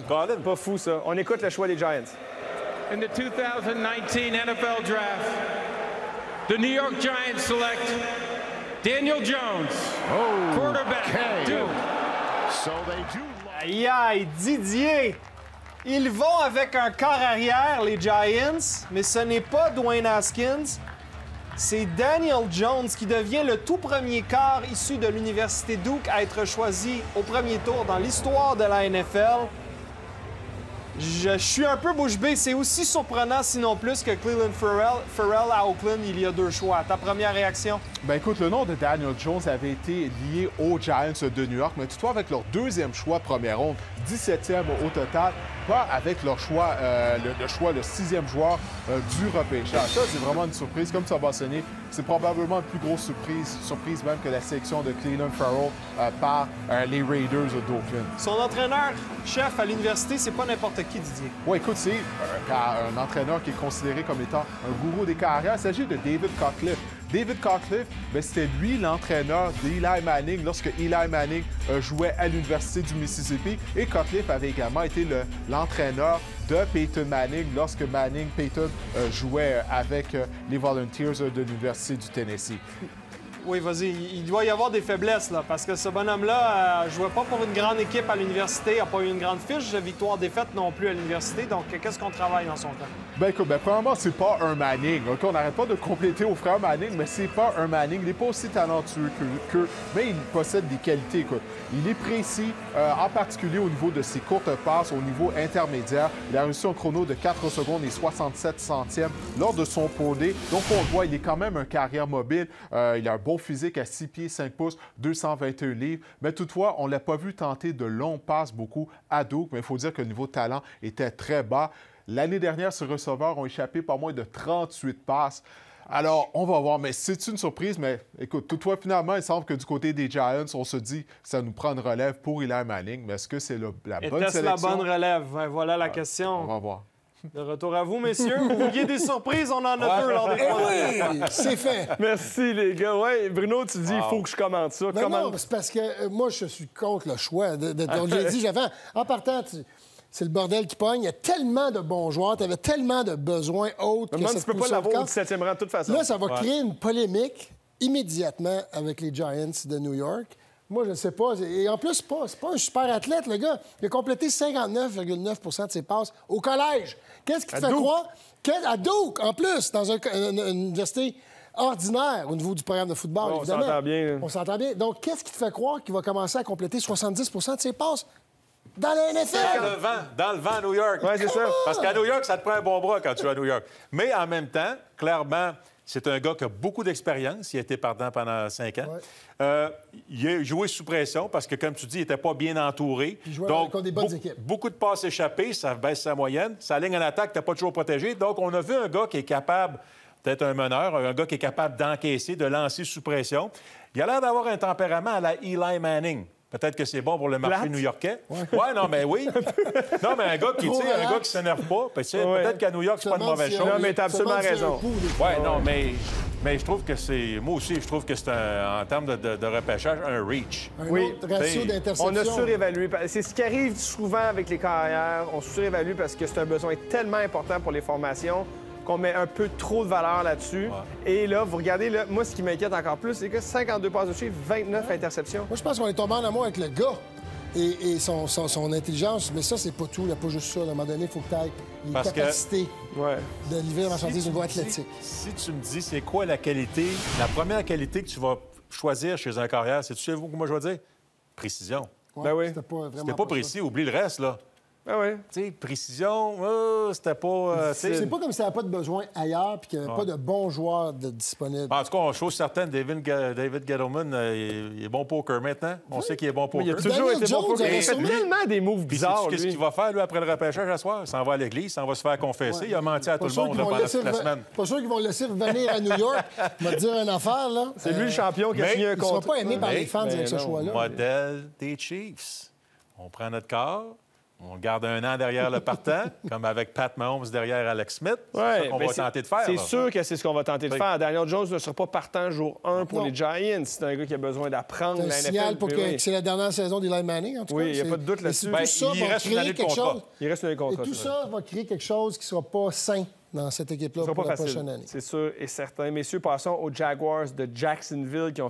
Colin, pas fou, ça. On écoute le choix des Giants. In the 2019 NFL Draft, the New York Giants select Daniel Jones, quarterback, Duke. So they do. Aïe, aïe, Didier! Ils vont avec un corps arrière, les Giants, mais ce n'est pas Dwayne Haskins. C'est Daniel Jones qui devient le tout premier quart issu de l'Université Duke à être choisi au premier tour dans l'histoire de la NFL. Je suis un peu bouche bée. C'est aussi surprenant, sinon plus, que Clelin Ferrell à Oakland, il y a 2 choix. Ta première réaction? Ben écoute, le nom de Daniel Jones avait été lié aux Giants de New York, mais toutefois avec leur 2e choix première ronde, 17e au total, pas avec leur choix, le 6e joueur du repêchage. Ça, c'est vraiment une surprise. Comme ça va sonner, c'est probablement une plus grosse surprise même que la sélection de Clelin Ferrell par les Raiders d'Oakland. Son entraîneur-chef à l'université, c'est pas n'importe qui, Didier. Oui, écoute, c'est un entraîneur qui est considéré comme étant un gourou des carrières. Il s'agit de David Cutcliffe. David Cutcliffe, c'était lui l'entraîneur d'Eli Manning lorsque Eli Manning jouait à l'Université du Mississippi. Et Cutcliffe avait également été l'entraîneur de Peyton Manning lorsque Peyton jouait avec les Volunteers de l'Université du Tennessee. Oui, vas-y. Il doit y avoir des faiblesses, là, parce que ce bonhomme-là jouait pas pour une grande équipe à l'université, n'a pas eu une grande fiche de victoire-défaite non plus à l'université. Donc, qu'est-ce qu'on travaille dans son cas? Ben écoute, premièrement, c'est pas un Manning. OK? On n'arrête pas de compléter au frère Manning, mais c'est pas un Manning. Il n'est pas aussi talentueux qu'eux, mais il possède des qualités. Écoute, il est précis, en particulier au niveau de ses courtes passes, au niveau intermédiaire. Il a réussi un chrono de 4 secondes et 67 centièmes lors de son Pro Day. Donc, on le voit, il est quand même un carrière mobile. Il a un bon physique à 6 pieds 5 pouces, 221 livres. Mais toutefois, on ne l'a pas vu tenter de longues passes beaucoup à Duke, mais il faut dire que le niveau de talent était très bas. L'année dernière, ces receveurs ont échappé par moins de 38 passes. Alors, on va voir, mais c'est une surprise, mais écoute, toutefois, finalement, il semble que du côté des Giants, on se dit que ça nous prend une relève pour Eli Manning, mais est-ce que c'est la bonne sélection? Est-ce la bonne relève? Voilà la question. On va voir. De retour à vous, messieurs. Vous vouliez des surprises? On en a 2 lors des fois. Oui, c'est fait. Merci, les gars. Ouais, Bruno, tu dis il faut que je commente ça. Non, c'est parce que moi, je suis contre le choix. Donc, j'ai dit, en partant, c'est le bordel qui pogne. Il y a tellement de bons joueurs. Tu avais tellement de besoins autres. Même tu peux pas l'avoir au 17e rang de toute façon. Là, ça va créer une polémique immédiatement avec les Giants de New York. Moi, je ne sais pas. Et en plus, c'est pas un super athlète, le gars. Il a complété 59,9 de ses passes au collège. Qu'est-ce qui te fait croire? À Duke, en plus, dans une université ordinaire au niveau du programme de football, évidemment. On s'entend bien. On s'entend bien. Donc, qu'est-ce qui te fait croire qu'il va commencer à compléter 70 de ses passes dans la NFL? Dans le vent à New York. Oui, c'est ça. Parce qu'à New York, ça te prend un bon bras quand tu vas à New York. Mais en même temps, clairement, c'est un gars qui a beaucoup d'expérience. Il a été partant pendant 5 ans. Ouais. Il a joué sous pression parce que, comme tu dis, il n'était pas bien entouré. Il jouait Donc, contre des bonnes équipes. Beaucoup de passes échappées, ça baisse sa moyenne. Sa ligne en attaque, tu n'as pas toujours protégé. Donc, on a vu un gars qui est capable, peut-être un meneur, un gars qui est capable d'encaisser, de lancer sous pression. Il a l'air d'avoir un tempérament à la Eli Manning. Peut-être que c'est bon pour le marché new-yorkais. Ouais, non, mais oui. Non, mais un gars qui ne s'énerve pas. Peut-être qu'à New York, c'est pas une mauvaise chose. Non, mais t'as absolument raison. Oui, non, mais je trouve que c'est... Moi aussi, je trouve que c'est, en termes de repêchage, un reach. Un autre ratio d'interception. On a surévalué. C'est ce qui arrive souvent avec les carrières. On surévalue parce que c'est un besoin tellement important pour les formations qu'on met un peu trop de valeur là-dessus. Ouais. Et là, vous regardez, là, moi, ce qui m'inquiète encore plus, c'est que 52 passes de suivre, 29 interceptions. Moi, je pense qu'on est tombé en amour avec le gars et son intelligence. Mais ça, c'est pas tout. Il n'y a pas juste ça. À un moment donné, il faut que tu aies une capacité de livrer la marchandise au niveau athlétique. Si tu me dis, c'est quoi la qualité, la première qualité que tu vas choisir chez un carrière, c'est tu sais, vous, que moi, je vais dire? Précision. Ouais, ben oui. C'était pas précis, oublie le reste, là. Ah oui. Tu sais, précision, c'était pas... c'est pas comme s'il n'y avait pas de besoin ailleurs puis qu'il n'y avait pas de bons joueurs disponibles. En tout cas, chose certaine, David Gettleman, il est bon poker maintenant. On sait qu'il est bon poker. Il a toujours été bon poker. Il fait tellement des moves bizarres, Qu'est-ce qu'il va faire, lui, après le repêchage à soir? Il s'en va à l'église, il s'en va se faire confesser. Il a menti à tout le monde pendant toute la semaine. Pas sûr qu'ils vont le laisser venir à New York. Je vais te dire une affaire, là. C'est lui le champion qui a signé un contrat. Il ne sera pas aimé par les fans avec ce choix-là. Modèle des Chiefs. On prend notre corps. On garde un an derrière le partant, comme avec Pat Mahomes derrière Alex Smith. C'est ça qu'on va tenter de faire. C'est là. sûr que c'est ce qu'on va tenter de faire. Daniel Jones ne sera pas partant jour 1 pour Non. les Giants. C'est un gars qui a besoin d'apprendre C'est un la NFL. signal pour puis que oui. c'est la dernière saison d'Eli Manning, en tout cas. Oui, il n'y a C'est- pas de doute et là-dessus. tout Ben, ça il va reste une créer année de quelque contrat. chose. Il reste un Et contrat. tout c'est vrai. ça va créer quelque chose qui ne sera pas sain dans cette équipe-là Ce sera pour pas la facile, prochaine année. c'est sûr et certain. Messieurs, passons aux Jaguars de Jacksonville qui ont